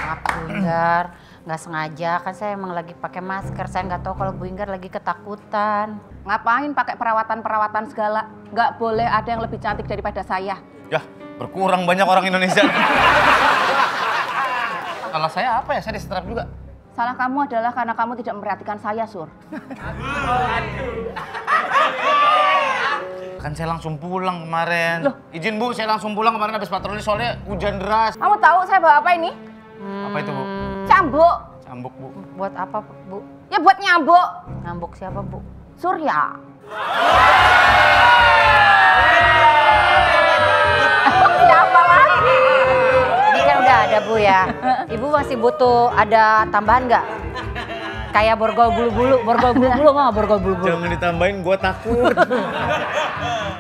Maaf Bu Inggar, nggak sengaja kan saya emang lagi pakai masker. Saya nggak tahu kalau Bu Inggar lagi ketakutan. Ngapain pakai perawatan-perawatan segala? Nggak boleh ada yang lebih cantik daripada saya. Ya, berkurang banyak orang Indonesia. Salah saya apa ya? Saya disetrap juga. Salah kamu adalah karena kamu tidak memperhatikan saya, Sur. Kan saya langsung pulang kemarin. Loh? Izin Bu, saya langsung pulang kemarin habis patroli soalnya hujan deras. Kamu tahu saya bawa apa ini? Apa itu Bu? Cambuk. Cambuk Bu. Buat apa Bu? Ya buat nyambuk. Ngambuk siapa Bu? Surya. Siapa lagi? Ini kan udah ada Bu ya. Ibu masih butuh ada tambahan nggak? Kayak borgol bulu-bulu mau nggak borgol bulu-bulu? Jangan ditambahin, gua takut.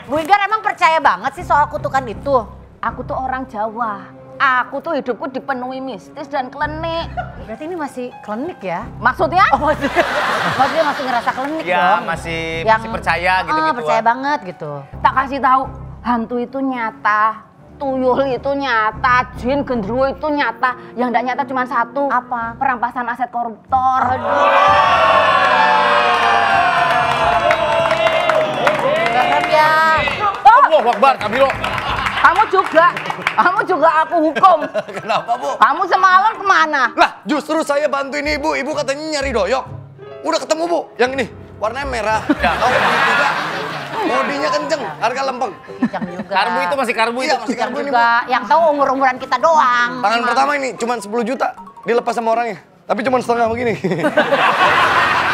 Bu Inggar emang percaya banget sih soal kutukan itu? Aku tuh orang Jawa. Aku tuh hidupku dipenuhi mistis dan klinik. Berarti ini masih klinik ya? Maksudnya? Oh, maksudnya masih ngerasa klinik Ya, dong? masih percaya gitu-gitu. Percaya banget gitu. Tak kasih tahu, hantu itu nyata. Tuyul itu nyata, jin gendruwo itu nyata. Yang enggak nyata cuma satu. Apa? Perampasan aset koruptor. Serem ya. Allahu Akbar, Kabiro. Kamu juga aku hukum. Kenapa, Bu? Kamu semalam kemana? Lah, justru saya bantuin Ibu. Ibu katanya nyari doyok. Udah ketemu, Bu. Yang ini, warnanya merah. Oh, juga. Bodinya kenceng, harga lempeng. Kijang juga. Karbu itu masih karbu Iya, itu. masih karbu ini, Bu. Juga. Yang tahu umur-umuran kita doang. Tangan pertama ini cuma 10 juta. Dilepas sama orangnya. Tapi cuma setengah begini.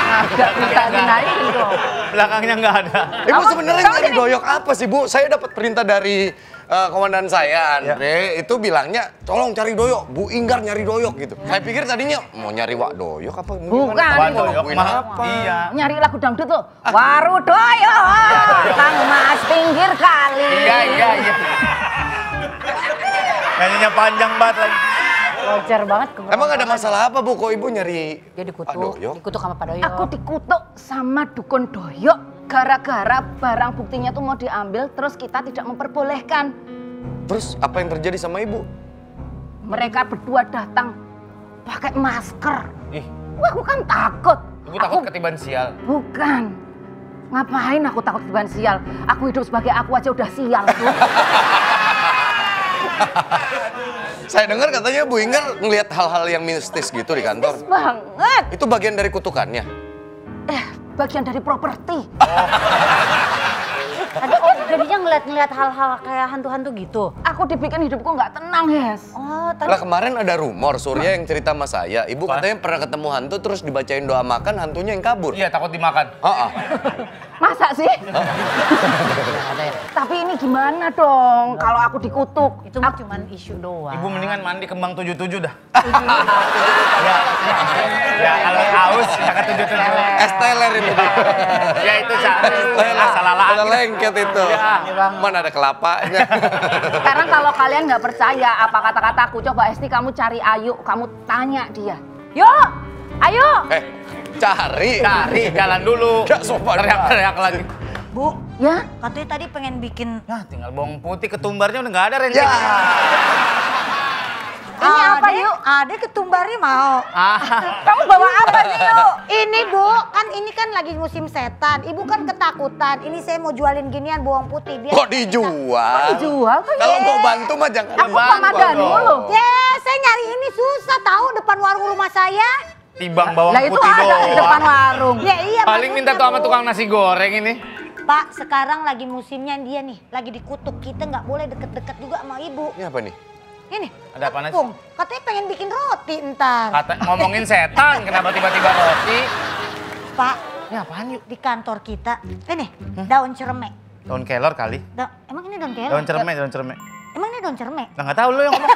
Agak bisa dinaikin dong. Belakangnya nggak ada. Ibu sebenarnya nyari doyok apa sih, Bu? Saya dapat perintah dari komandan saya, Andre. Itu bilangnya, tolong cari doyok. Bu Inggar nyari doyok gitu. Saya pikir tadinya mau nyari wak doyok apa? Bukan, Gimana? itu. Doyok Bukuin mah. apa? Iya. Nyari lagu dangdut tuh. Waru doyo, Kang Mas pinggir kali. Iya. Nyanyinya panjang banget lagi. Wajar banget. Emang ada masalah apa, Bu? Kok Ibu nyari Dia Pak dikutuk. Doyok? Dikutuk sama Pak Doyok. Aku dikutuk sama dukun doyok. Gara-gara barang buktinya tuh mau diambil, terus kita tidak memperbolehkan. Terus apa yang terjadi sama Ibu? Mereka berdua datang pakai masker. Ih, Wah, aku kan takut. Ibu takut ketiban sial. Bukan. Ngapain aku takut ketiban sial? Aku hidup sebagai aku aja udah sial tuh. Saya dengar katanya Bu Inggar ngelihat hal-hal yang mistis gitu di kantor. Mistis banget. Itu bagian dari kutukannya. Bagian dari properti. Jadinya ngeliat-ngeliat hal-hal kayak hantu-hantu gitu. Aku dibikin hidupku nggak tenang, Hes. Oh, Lah kemarin ada rumor Surya yang cerita sama saya. Ibu katanya pernah ketemu hantu terus dibacain doa makan, hantunya yang kabur. Iya, takut dimakan. Masa sih? Tapi ini gimana dong kalau aku dikutuk? itu mah cuman isu doang. Ibu mendingan mandi kembang 77 dah. Ya, kalau haus ya ke 77. Es teler itu. Ya itu salah Ada lengket itu. Mana ada kelapanya. Sekarang kalau kalian nggak percaya apa kata-kataku, coba Esti kamu cari Ayu, kamu tanya dia. Yuk, ayo. Cari. Jalan dulu. Gak sopan. Teriak-teriak lagi. Bu, Ya, katanya tadi pengen bikin... Nah, tinggal bawang putih ketumbarnya udah nggak ada Ya. rencana. ini apa yuk? Ada ketumbari mau. Kamu bawa apa sih yuk? Ini Bu, kan ini kan lagi musim setan. Ibu kan ketakutan. Ini saya mau jualin ginian bawang putih. Biar Kok dijual? Dijual tuh. Kalau mau bantu mah jangan. Aku Ramadhan dulu. Ya, saya nyari ini susah tahu depan warung rumah saya. Tibang bawang Lah itu putih ada di depan doang. warung. Ya iya. Paling minta maksudnya, tuh sama Bu. tukang nasi goreng ini. Pak, sekarang lagi musimnya dia nih. Lagi dikutuk. Kita nggak boleh deket-deket juga sama ibu. Ini apa nih? Ini. Ada apaan sih? tepung. Katanya pengen bikin roti ntar. Ngomongin setan, kenapa tiba-tiba roti? Pak, Ini apaan yuk? di kantor kita. Ini, daun cermek. Daun kelor kali. Emang ini daun kelor? Daun cermek. Emang ini daun cermek? Nah, nggak tahu lu yang ngomong.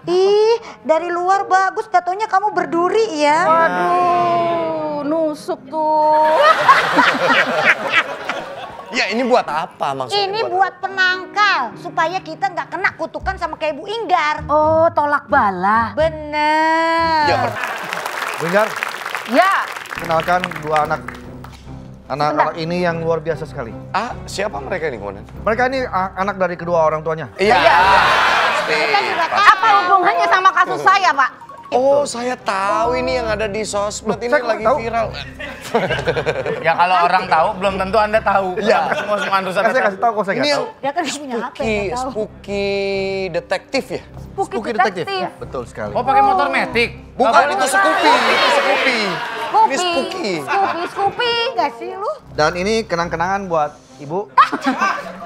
Ih, dari luar bagus, katanya kamu berduri ya. Waduh, nusuk tuh. Ya ini buat apa maksudnya? Ini buat penangkal, supaya kita nggak kena kutukan sama kayak Bu Inggar. Oh, tolak bala. Bener. Ya, Bu Inggar, Ya, kenalkan dua anak ini yang luar biasa sekali. siapa mereka nih, Komandan? Mereka ini anak dari kedua orang tuanya. Iya. Kita juga hubungannya sama kasus saya, Pak? Oh, saya tahu ini yang ada di sosmed ini saya kok lagi tahu? viral. Ya kalau orang tahu, belum tentu Anda tahu. Iya. Semua harus Kan Anda saya tahu. kasih tahu kok saya Ini nggak yang tahu. Dia kan punya HP, nggak tahu. spooky detektif ya? Spooky detektif. Betul sekali. Oh pakai motor metik? Bukan, itu Scoopy. Itu Scoopy. Ini spooky. Scoopy. Enggak sih lu? Dan ini kenang-kenangan buat Ibu.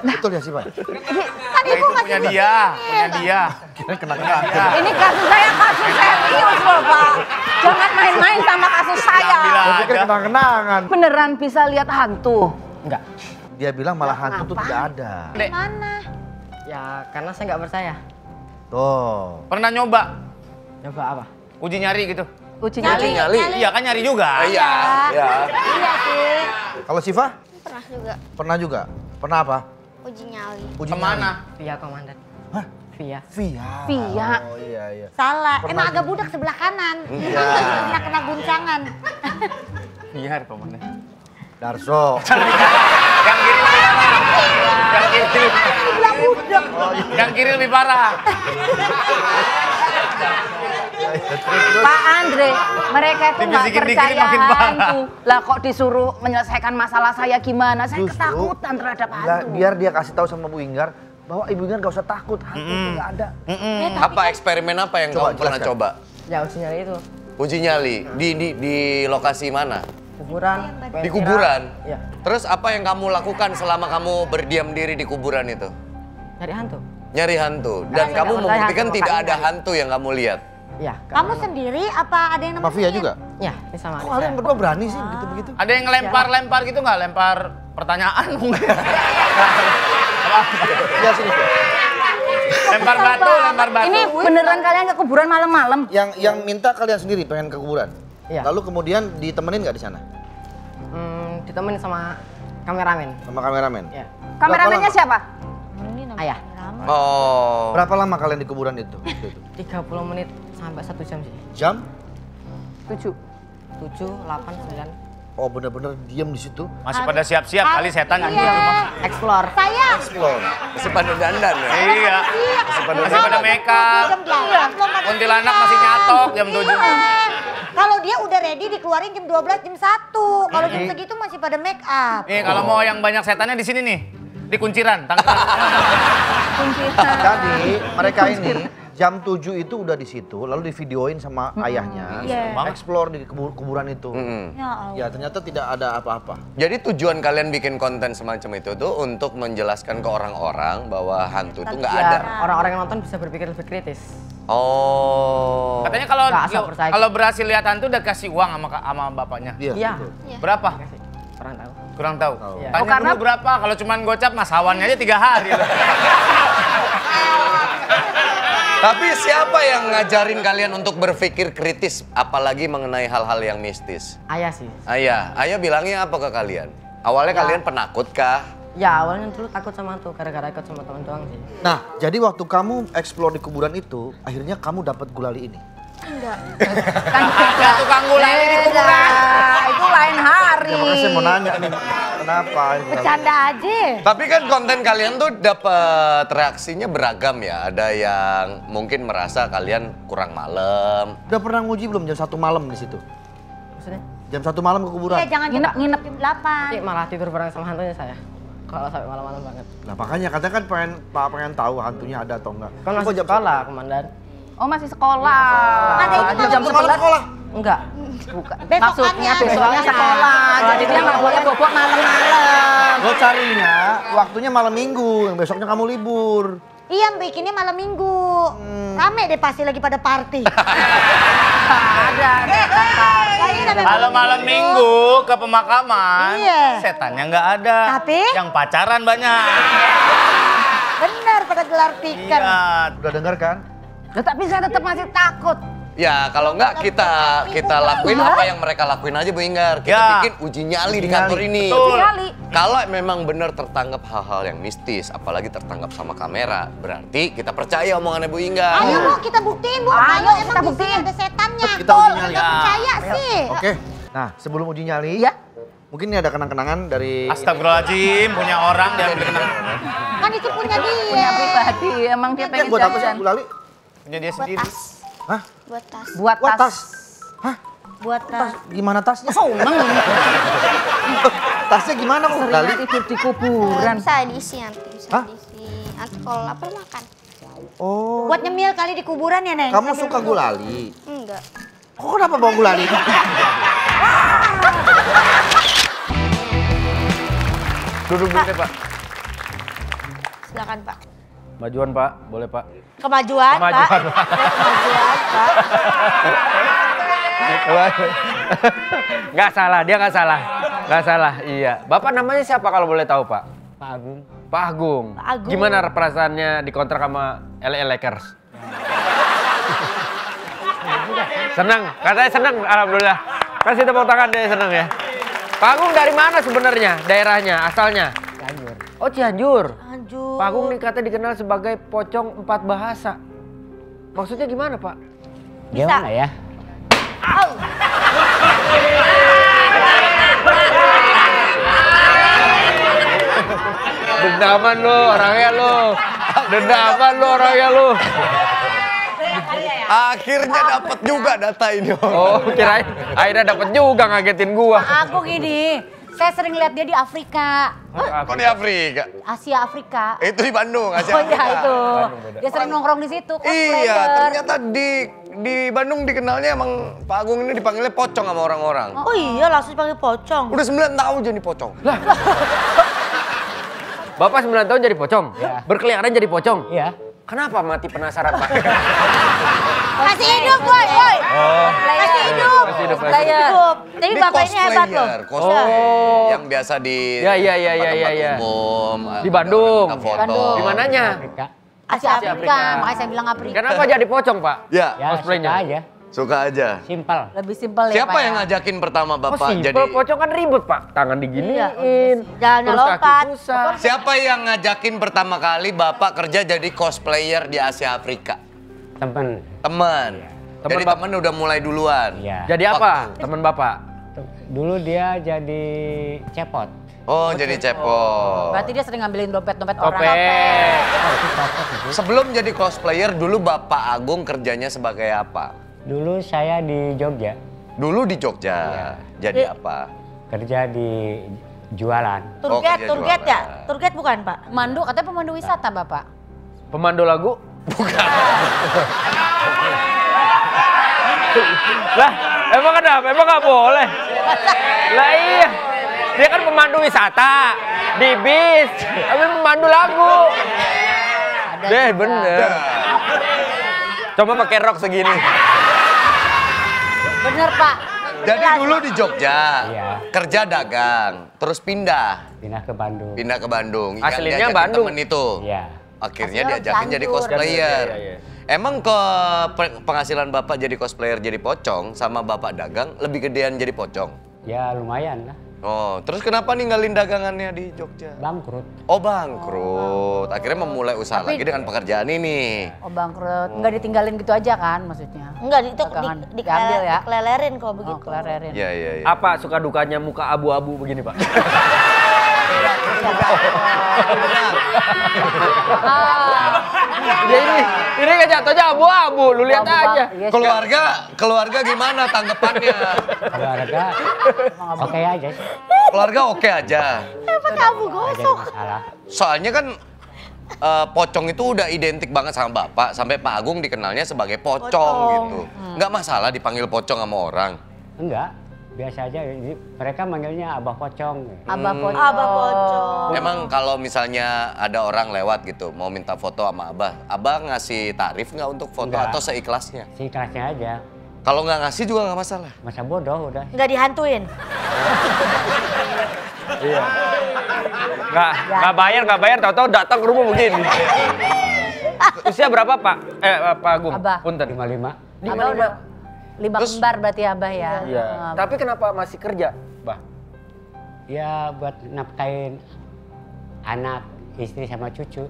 Betul ya sih, Pak? Kan Ya, ibu itu masih punya dia, punya dia. Kira kenang-kenangan. Ini kasus saya kasus serius loh, Pak. Jangan main-main sama kasus saya. Saya pikir kenang-kenangan. Beneran bisa lihat hantu? Enggak. Dia bilang malah hantu tuh tidak ada. Dek, mana? Ya karena saya nggak percaya. Tuh. pernah nyoba Coba apa? uji nyari gitu? Uji Nyali. nyali. Iya kan nyari juga. Iya, iya. Iya sih. Kalau Siva? Pernah juga Pernah juga. Pernah apa? uji nyali. Uji Kemana? Via komandan. Hah? Via. Via. Via. Oh iya iya. Salah. Pernah Emang juga. agak budak sebelah kanan. Iya. Pernah kena guncangan. Biar komandan. Darso. Yang kiri lebih parah. Yang kiri. Yang kiri lebih parah. Pak Andre, mereka itu nggak Dibisikin dikit percaya makin parah. hantu. Lah kok disuruh menyelesaikan masalah saya gimana? Saya Justru, ketakutan terhadap Lah, hantu. biar dia kasih tahu sama Bu Inggar bahwa Ibu Inggar gak usah takut, hantu itu gak ada. Apa eksperimen apa yang Coba, kamu pernah jelaskan. coba? Ya uji nyali itu Uji nyali di lokasi mana? kuburan. Di kuburan. Iya. Terus apa yang kamu lakukan selama kamu berdiam diri di kuburan itu? Nyari hantu. Nyari hantu. Dan saya kamu nggak percaya membuktikan hantu, tidak makanya ada nyari. hantu yang kamu lihat. Ya. Kamu sendiri apa ada yang Mafia juga? Ya, ini sama Kok adik kalian saya. berdua berani sih begitu-begitu? Ada yang lempar gitu nggak? Lempar pertanyaan mungkin. Ya sini. Via. Lempar batu, lempar batu. Ini beneran kalian ke kuburan malam-malam? Yang minta kalian sendiri pengen ke kuburan. Iya. Lalu kemudian ditemenin nggak di sana Ditemenin sama kameramen. sama kameramen? Ya. Kameramennya lama? siapa? Ayah. Oh. Berapa lama kalian di kuburan itu? Waktu itu? 30 menit sampai 1 jam sih. Jam? 7. 7, 8, 9. Oh bener-bener diem di situ. Masih pada siap-siap kali setan yang di rumah. Explore. Saya. Explore. Masih pada dandan ya? Iya. Masih pada make up. Jam 8 belum ada Kuntilanak masih nyatok jam 7. Iya. Kalau dia udah ready dikeluarin jam 12, jam 1. Kalau jam segitu masih pada make up. Nih kalau mau yang banyak setannya di sini nih. Di kunciran, tangan. Jadi mereka ini jam 7 itu udah di situ, lalu divideoin sama ayahnya. Iya. Explore di kuburan itu. Mm-mm. Ya Allah. Ya ternyata tidak ada apa-apa. Jadi tujuan kalian bikin konten semacam itu tuh untuk menjelaskan ke orang-orang bahwa hantu itu nggak ada. Biar orang-orang yang nonton bisa berpikir lebih kritis. Oh. Katanya kalau Nggak asal percaya. kalau berhasil lihat hantu udah kasih uang sama bapaknya. Iya. Iya. betul. Berapa? Kasih. Kurang tahu. Kurang tahu. Iya. Tanya Oh, karena- dulu berapa? Kalau cuman gocap mas hawannya aja 3 hari. loh. Tapi siapa yang ngajarin kalian untuk berpikir kritis apalagi mengenai hal-hal yang mistis? Ayah sih. Ayah bilangnya apa ke kalian? Awalnya kalian penakut kah? Ya awalnya dulu takut sama hantu gara-gara ikut sama teman doang sih. Nah, jadi waktu kamu explore di kuburan itu, akhirnya kamu dapat gulali ini. Ada tukang gulali di kuburan. Itu lain hari. Ya makanya saya mau nanya nih, kenapa? Bercanda aja. Tapi kan konten kalian tuh dapat reaksinya beragam ya. Ada yang mungkin merasa kalian kurang malam. Udah pernah nguji belum jam 1 malam di situ? Maksudnya? Jam 1 malam ke kuburan? Iya, jangan Nginep-nginep. jam 8. Sih malah tidur bareng sama hantunya saya. Kalau sampai malam-malam banget. Nah makanya katanya kan pengen tahu hantunya ada atau enggak. Kan Kok masih jam sekolah, komandan. Oh masih sekolah. Ada itu jam malam 11. Enggak. Bukan. Besokannya. Maksudnya besoknya Besoknya. sekolah. Jadi dia nggak boleh bobok malam-malam. Lo carinya waktunya malam minggu, yang besoknya kamu libur. Iya, bikinnya malam minggu. Rame deh pasti lagi pada party. Ada. Kalau malam minggu ke pemakaman, Iya. setannya nggak ada. Tapi? Yang pacaran banyak. Bener, pada gelar tikar. Iya. Udah dengar kan? Tapi saya tetap masih takut. Ya kalau enggak kita lakuin apa yang mereka lakuin aja Bu Inggar. Kita Ya. bikin uji nyali di kantor ini. Betul. Sekali. Kalau memang benar tertangkap hal-hal yang mistis, apalagi tertangkap sama kamera, berarti kita percaya omongannya Bu Inggar. Ayo Bu, kita buktiin Bu. Ayo, Kalau kita emang di buktiin. sini ada setannya. Kita uji nyali. Nggak percaya sih. Oke. Nah sebelum uji nyali, Ya. mungkin ini ada kenang-kenangan dari... Astagfirullahaladzim, punya orang dia bikin Kan itu punya dia. Punya pribadi. Emang dia Yang pengen buat apa sih jajan. gulali? Punya dia Buat sendiri. tas. Hah? Buat tas. Buat Buat tas. tas. Hah? Buat tas. Gimana tasnya? Oh, emang Tasnya gimana kok gali? tidur di kuburan. Bisa diisi nanti. Bisa Hah? diisi. Nanti kalau lapar makan. Oh, Buat nyemil kali di kuburan ya, Neng? kamu suka gulali? Enggak. Kok kenapa bawa gulali? Duduk dulu deh, Pak. Silakan, Pak. Majuan, Pak. Boleh, Pak. Kemajuan, Pak. Kemajuan, Pak. Kemajuan, Pak. Nggak salah, dia nggak salah. Nggak salah, iya. Bapak namanya siapa kalau boleh tahu, Pak? Pak Agung. Pak Agung. Pak Agung. Gimana perasaannya dikontrak sama LA Lakers? Senang, katanya senang, alhamdulillah. Kasih tepuk tangan deh, senang ya. Pak Agung dari mana sebenarnya daerahnya, asalnya? Cianjur. Oh, Cianjur. Anjur. Pak Agung nih katanya dikenal sebagai pocong 4 bahasa. Maksudnya gimana, Pak? Gimana ya? Dendaman lu orangnya lu. Dendaman lu orangnya lu. Akhirnya dapat juga data ini. Oh, kirain akhirnya dapat juga ngagetin gua. Aku gini, saya sering lihat dia di Afrika. Kok di Afrika? Asia Afrika. Itu di Bandung, Asia Oh iya Afrika. itu. Bandung beda. Dia sering nongkrong di situ. Iya, cosplayer. ternyata di Bandung dikenalnya emang Pak Agung ini dipanggilnya pocong sama orang-orang. Oh iya, langsung dipanggil pocong. Udah 9 tahun jadi pocong. Bapak 9 tahun jadi pocong? Iya. Berkeliaran jadi pocong? Iya. Kenapa mati penasaran, Pak? Masih hidup, boy, boy. Oh. Masih hidup. Masih hidup, Player. Hidup. Tapi bapak ini hebat loh. Cosplayer. Oh. Yang biasa di Ya. tempat-tempat umum. Di Bandung. Kita foto. Bandung. Di mananya? Afrika. Asia Afrika. Afrika. Makanya saya bilang Afrika. Kenapa jadi pocong, Pak? Ya, Ya, Cosplaynya. suka aja. suka aja. Simpel. Lebih simpel ya, Siapa Pak, yang ya? ngajakin pertama Oh, Bapak simpel. jadi? Pocong kan ribet, Pak. Tangan diginiin. Jalannya terus kaki lompat. susah. Siapa yang ngajakin pertama kali Bapak kerja jadi cosplayer di Asia Afrika? Temen. Teman. Teman Jadi Bapak. teman udah mulai duluan. Iya. Jadi apa? Teman Bapak? Dulu dia jadi cepot. Oh, jadi cepot. Berarti dia sering ngambilin dompet-dompet orang. Topeng. Oh, itu cepot itu. Sebelum jadi cosplayer, dulu Bapak Agung kerjanya sebagai apa? Dulu saya di Jogja. Dulu di Jogja. Jadi apa? Kerja di jualan. Oh, Turget, kerja turget ya? jualan. Turget bukan, Pak? Pemandu, katanya pemandu wisata, Bapak. Pemandu lagu? Lah, emang kenapa? Emang nggak boleh? Lah iya, dia kan pemandu wisata di bis, tapi pemandu lagu. Deh, bener. Coba pakai rok segini. Bener, Pak. Jadi dulu di Jogja, Iya. kerja dagang, terus pindah Pindah ke Bandung. ke Bandung. Yang Aslinya diajakin Bandung. temen itu. Iya. Akhirnya Aslinya diajakin jadi Cianjur. cosplayer. Iya. Emang ke penghasilan Bapak jadi cosplayer jadi pocong sama Bapak dagang lebih gedean jadi pocong? Ya lumayan lah. Oh, terus kenapa ninggalin dagangannya di Jogja? Bangkrut. Oh, bangkrut. Akhirnya memulai usaha Tapi- lagi dengan pekerjaan ini. Oh, bangkrut. Nggak ditinggalin gitu aja kan maksudnya? Enggak, itu Dagangan. Diambil ya? dikelelerin kalau Oh, begitu. kelererin. Iya, iya, iya. Apa suka dukanya muka abu-abu begini, Pak? Ya ini kan jatuhnya abu-abu, lu lihat aja. Iya, Keluarga gimana tanggapannya? Keluarga oke aja sih. Keluarga oke aja. Kamu Nggak jadi masalah. Soalnya kan pocong itu udah identik banget sama Bapak, sampai Pak Agung dikenalnya sebagai pocong gitu. Nggak masalah dipanggil pocong sama orang. Enggak. Biasa aja. Jadi mereka manggilnya Abah Pocong. Abah Pocong. Abah pocong. Emang kalau misalnya ada orang lewat gitu, mau minta foto sama Abah ngasih tarif nggak untuk foto Nggak. atau seikhlasnya? Si kelasnya aja. Kalau nggak ngasih juga nggak masalah. Masa bodoh udah. Enggak dihantuin. Iya. Nggak bayar, tahu-tahu datang ke rumah begini. Usia berapa, Pak? Pak Agung. Abah. Punten. 55. Abah udah 5 kembar berarti Abah ya. Iya. Tapi kenapa masih kerja, Bah? Ya buat nafkahin anak, istri sama cucu.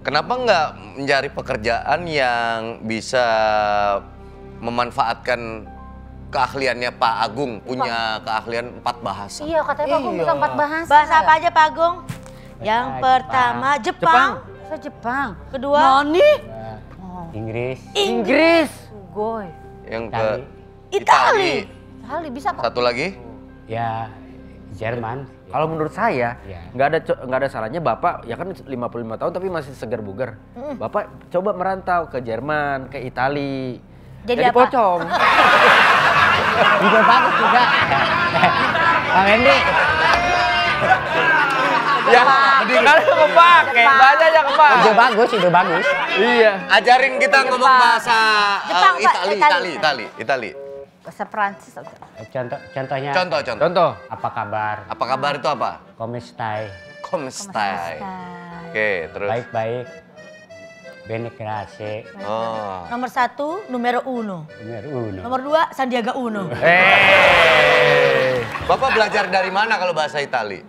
Kenapa nggak mencari pekerjaan yang bisa memanfaatkan keahliannya Pak Agung, punya keahlian 4 bahasa? Iya, katanya Pak Agung bisa 4 bahasa. Bahasa apa aja, Pak Agung? Yang Jepang. pertama Jepang. Bahasa Jepang. Kedua Nani? Inggris, Inggris. Goy. Yang ke Itali. Itali bisa kok. Satu lagi? ya Jerman. Kalau menurut saya Iya. nggak ada salahnya Bapak ya kan 55 tahun tapi masih segar bugar. Bapak coba merantau ke Jerman, ke Itali. Jadi apa? pocong. Juga bagus juga. Pak Wendy, Ya, kan kepake, banyak yang kepake. ide bagus. Iya. Ajarin kita ngomong bahasa Jepang, Pak. Itali. Bahasa Prancis. Contohnya. Contoh. Apa kabar? Apa kabar itu apa? Come stai? Come stai. Oke, terus. Baik-baik. Bene grazie. Oh. Nomor 1, numero 1. Numero uno. Nomor 2, Sandiaga Uno. Bapak belajar dari mana kalau bahasa Itali?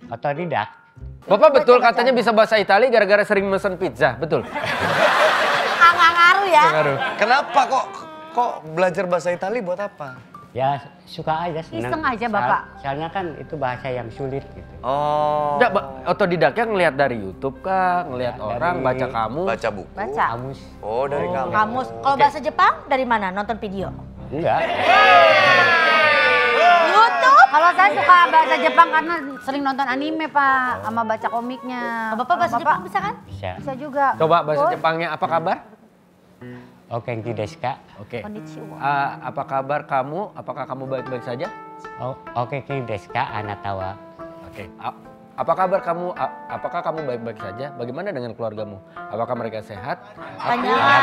Otodidak. Bapak betul katanya bisa bahasa Itali gara-gara sering mesen pizza, betul? Nggak ngaruh ya. Kenapa kok belajar bahasa Itali buat apa? Ya suka aja, senang. Iseng aja, Bapak. Soalnya kan itu bahasa yang sulit gitu. Oh. Enggak, otodidaknya ngelihat dari YouTube kah? Ngelihat Ya, orang, dari- baca kamu? Baca buku. Baca. Kamus? Oh, dari kamu. Kamus. Kalau bahasa Jepang dari mana? Nonton video. Enggak. YouTube. Kalau saya suka bahasa Jepang karena sering nonton anime, Pak, sama baca komiknya. Bapak bahasa Kalau Jepang bisa kan? Bisa. Bisa juga. Coba bahasa Goy. Jepangnya apa kabar? Oke, desu ka? Oke. Konnichiwa. Apa kabar kamu? Apakah kamu baik-baik saja? Oke, desu ka? Anatawa. Oke. Apa kabar kamu? Apakah kamu baik-baik saja? Bagaimana dengan keluargamu? Apakah mereka sehat? Alhamdulillah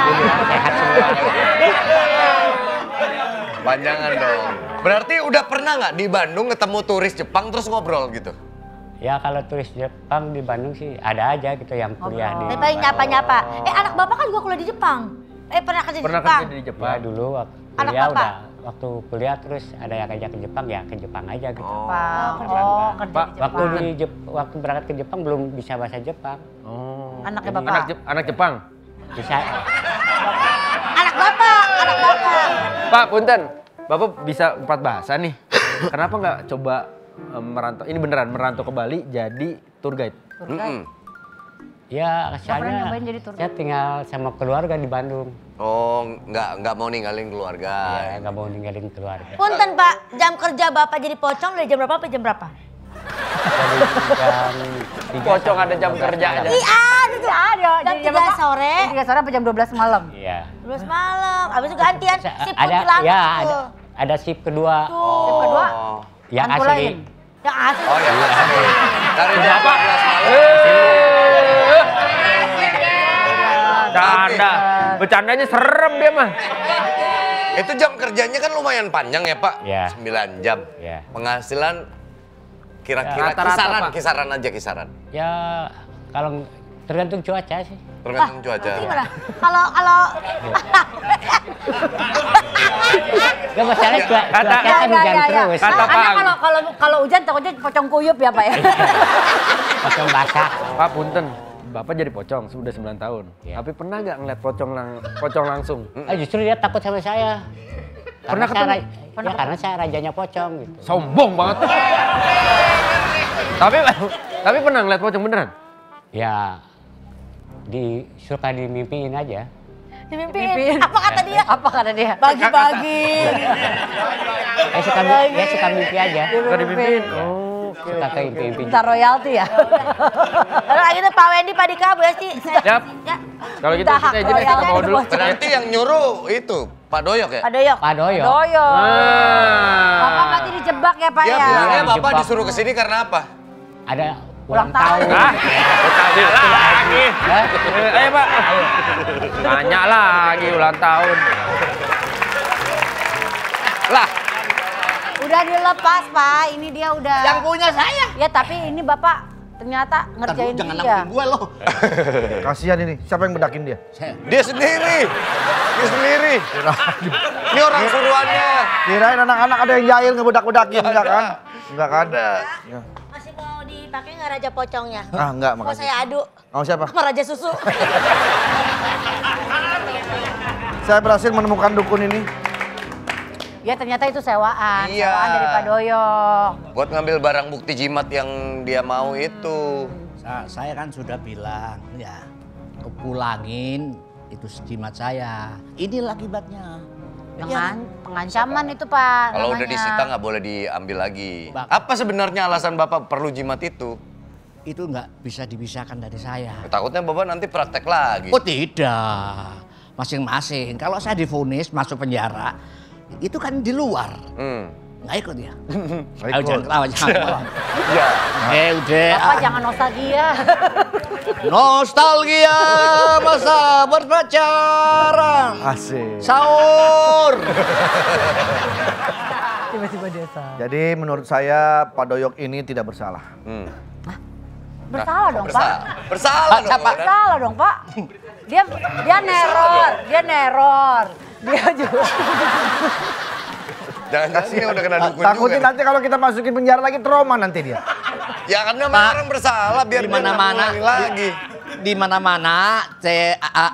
sehat semua. Panjangan dong. Berarti udah pernah nggak di Bandung ketemu turis Jepang terus ngobrol gitu? Ya kalau turis Jepang di Bandung sih ada aja gitu yang kuliah di. Tapi paling nyapa-nyapa. Anak bapak kan juga kuliah di Jepang. Pernah kerja di Pernah Jepang. kerja di Ya Jepang? dulu waktu Anak kuliah bapak? waktu kuliah terus ada yang ngajak ke Jepang ya ke Jepang aja gitu. Pak. Kerja Kerja di Waktu Jepang. waktu berangkat ke Jepang belum bisa bahasa Jepang. Oh. Anaknya Ini Bapak. anak Jepang? Bisa. Anak bapak. Pak, punten. Bapak bisa 4 bahasa nih. Kenapa nggak coba merantau? Ini beneran merantau ke Bali jadi tour guide. Ya pernah soalnya nyobain jadi tour saya tinggal sama keluarga di Bandung. Oh, nggak mau ninggalin keluarga. Ya nggak mau ninggalin keluarga. Punten Pak, jam kerja bapak jadi pocong dari jam berapa sampai jam berapa? Dari jam 3 Pocong ada jam kerjanya. Iya ada tuh. Ada. Jam Jadi 3 sore. 3 sore sampai jam 12 malam. Iya. Terus malam. Abis itu gantian sip Ada kuntilanak ya tuh. ada shift kedua Sip kedua, Oh. yang Antulain. asli. Yang asli. Oh ya, dari jam 12 malam. Canda. Bercandanya serem dia mah. Itu jam kerjanya kan lumayan panjang ya Pak? Iya. 9 jam. Iya. Penghasilan kira-kira Rata-rata, Pak. kisaran. Ya kalau tergantung cuaca sih. Tergantung cuaca. Gimana? Kalau Gak masalah cuaca kan hujan terus. Kata Pak. Karena kalau hujan takutnya pocong kuyup ya, Pak ya. Pocong basah. Pak, punten. Bapak jadi pocong sudah 9 tahun. Iya. Tapi pernah nggak ngeliat pocong langsung? Justru dia takut sama saya. Pernah ketemu? Karena saya rajanya pocong gitu. Sombong banget. tapi pernah ngeliat pocong beneran? Ya suka dimimpiin aja. dimimpiin. Apa kata dia? Apa kata dia? Bagi-bagi. Suka mimpi aja. Suka dimimpiin? Suka ke mimpi. Minta royalti ya? Lalu lagi tuh Pak Wendy, Pak Dika, Bu Esti. Siap. Ya. Kalau gitu Minta hak kita izin ya, kita royalti bawa dulu. Berarti yang nyuruh itu Pak Doyok ya? Pak Doyok. Pak Doyo. Doyo. Ah. Bapak berarti dijebak ya, Pak Ya, ya? bilangnya Bapak dijebak. disuruh ke sini karena apa? Ada Ulang tahun. Ah, tanya lagi. Ayo Pak. Tanya lagi ulang tahun. Lah, Udah dilepas, Pak. Ini dia udah. Yang punya saya. Ya, tapi ini Bapak ternyata ngerjain Jangan dia. nangkep gue loh. Kasihan ini, siapa yang bedakin dia? Dia sendiri. Ini orang suruhannya. Kirain anak-anak ada yang jahil ngebedak-bedakin, enggak kan? Enggak kan? Ada. Ya. Masih mau dipakai nggak Raja Pocongnya? Ah, enggak, Mau makasih. saya adu Mau siapa? sama Raja Susu. Saya berhasil menemukan dukun ini. Ya, ternyata itu sewaan. Iya. Sewaan dari Pak Doyok. Buat ngambil barang bukti jimat yang dia mau itu. Saya kan sudah bilang ya kepulangin itu jimat saya. Inilah akibatnya. Pengancaman itu Pak. Kalau udah namanya. disita nggak boleh diambil lagi. Bak- Apa sebenarnya alasan Bapak perlu jimat itu? Itu nggak bisa dipisahkan dari saya. Takutnya Bapak nanti praktek lagi. Oh tidak, masing-masing. Kalau saya divonis masuk penjara, itu kan di luar. Nggak ikut ya? Ayo jangan ketawa, jangan ketawa. Iya. Udah. Bapak jangan nostalgia. Nostalgia masa berpacaran. Asik. Sahur. Tiba-tiba desa. Jadi menurut saya Pak Doyok ini tidak bersalah. Bersalah dong Pak. Bersalah dong. Siapa? Bersalah dong Pak. Dia neror, dia neror. Dia juga. Jangan-jangan ini udah kena dukun Takutnya juga. nanti kalau kita masukin penjara lagi trauma nanti dia. Ya karena Pak, orang bersalah biar di dia nggak mana-mana ngulangin lagi. Di mana-mana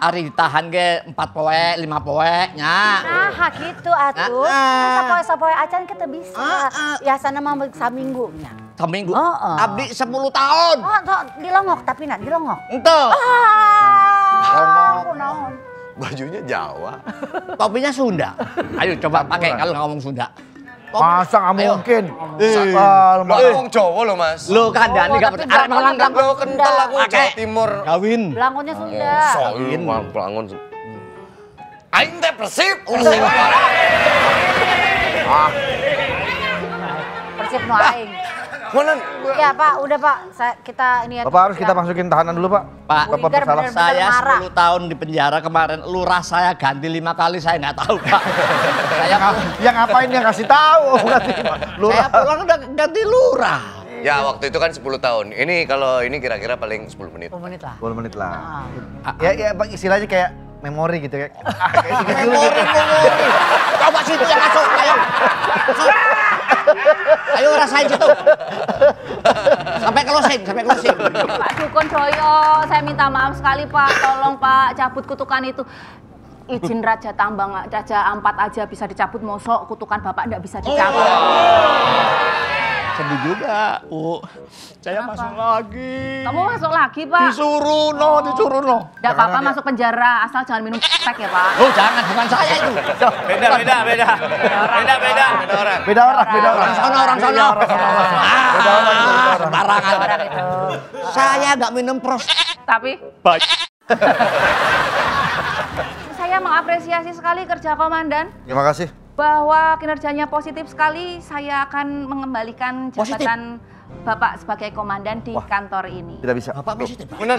ari ditahan ge 4 poe, 5 poe nya. Nah, gitu atuh. Sapoe-sapoe acan kita bisa. Ya sana mah saminggu nya. Seminggu. Heeh. Abdi 10 tahun. Oh, tuh, dilongok tapi nah, dilongok. Ente. Aku naon. Bajunya Jawa. Topinya Sunda. Ayo coba pakai kalau ngomong Sunda. Masa nggak Ayo. mungkin? Ngomong cowok loh mas. Lu kandani gak tapi arek belangkon- melangkang. Lo kental aku Pakai. Jawa Timur. Kawin. Belangkonnya Sunda. Soalin pelangon. Aing teh Persib. Persib no aing. Mana? Ya Pak, udah Pak. Kita ini ya. Bapak harus kita masukin tahanan dulu Pak. Pak, Bapak Wigar bersalah. bener-bener saya marah. 10 tahun di penjara kemarin, lurah saya ganti 5 kali, saya nggak tahu Pak. saya, Yang ngapain dia kasih tahu? saya pulang udah ganti lurah. Ya waktu itu kan 10 tahun. Ini kalau ini kira-kira paling 10 menit. 10 menit lah. 10 menit lah. Ah. Ya Bang, istilahnya kayak memori gitu ya. Kayak inget dulu Memori, gitu. memori. Coba situ yang masuk, ayo. Ayo rasain situ. Sampai closing, sampai closing. Pak Dukun Doyo, saya minta maaf sekali Pak, tolong Pak cabut kutukan itu. Izin Raja Tambang, Raja Ampat aja bisa dicabut, mosok kutukan Bapak nggak bisa dicabut. Sedih juga, saya Kenapa? masuk lagi. Kamu masuk lagi Pak? Disuruh no. Nggak apa-apa masuk penjara, asal jangan minum tek ya Pak. Oh jangan, bukan saya itu. Beda orang. Beda orang. Orang sono. Sembarangan. Orang itu. Saya nggak minum pros. Tapi Baik. saya mengapresiasi sekali kerja Komandan. Terima kasih. Bahwa kinerjanya positif sekali, saya akan mengembalikan Positif? jabatan Bapak sebagai komandan di kantor ini. Tidak bisa. Bapak positif. Bener.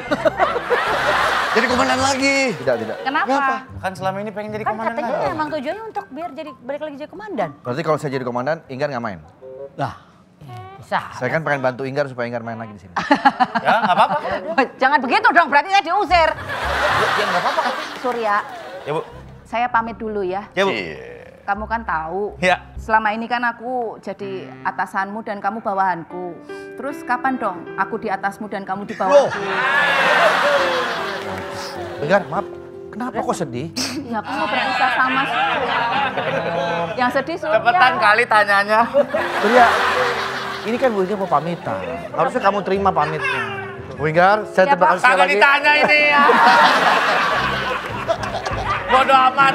Jadi komandan lagi. Tidak. Kenapa? Kan selama ini pengen jadi Kan komandan katanya lagi. emang tujuannya untuk biar jadi balik lagi jadi komandan. Berarti kalau saya jadi komandan, Inggar nggak main. Lah, Bisa. Saya kan pengen bantu Inggar supaya Inggar main lagi di sini. Ya nggak apa-apa. Jangan begitu dong, berarti saya diusir. Ya nggak apa-apa. Surya, Ya Bu. saya pamit dulu ya. Ya Bu. Kamu kan tahu, Ya. selama ini kan aku jadi atasanmu dan kamu bawahanku. Terus kapan dong aku di atasmu dan kamu di bawahku? Inggar, maaf. Kenapa kok sedih? Ya aku mau berpisah sama Surya. Yang sedih Surya. Cepetan kali tanyanya. Surya, ini kan Bu Inggar mau pamitan. Harusnya kamu terima pamitnya. Bu Inggar, saya Ya, terima Pak. kasih sekali Kagak lagi. ditanya ini ya. Bodoh amat.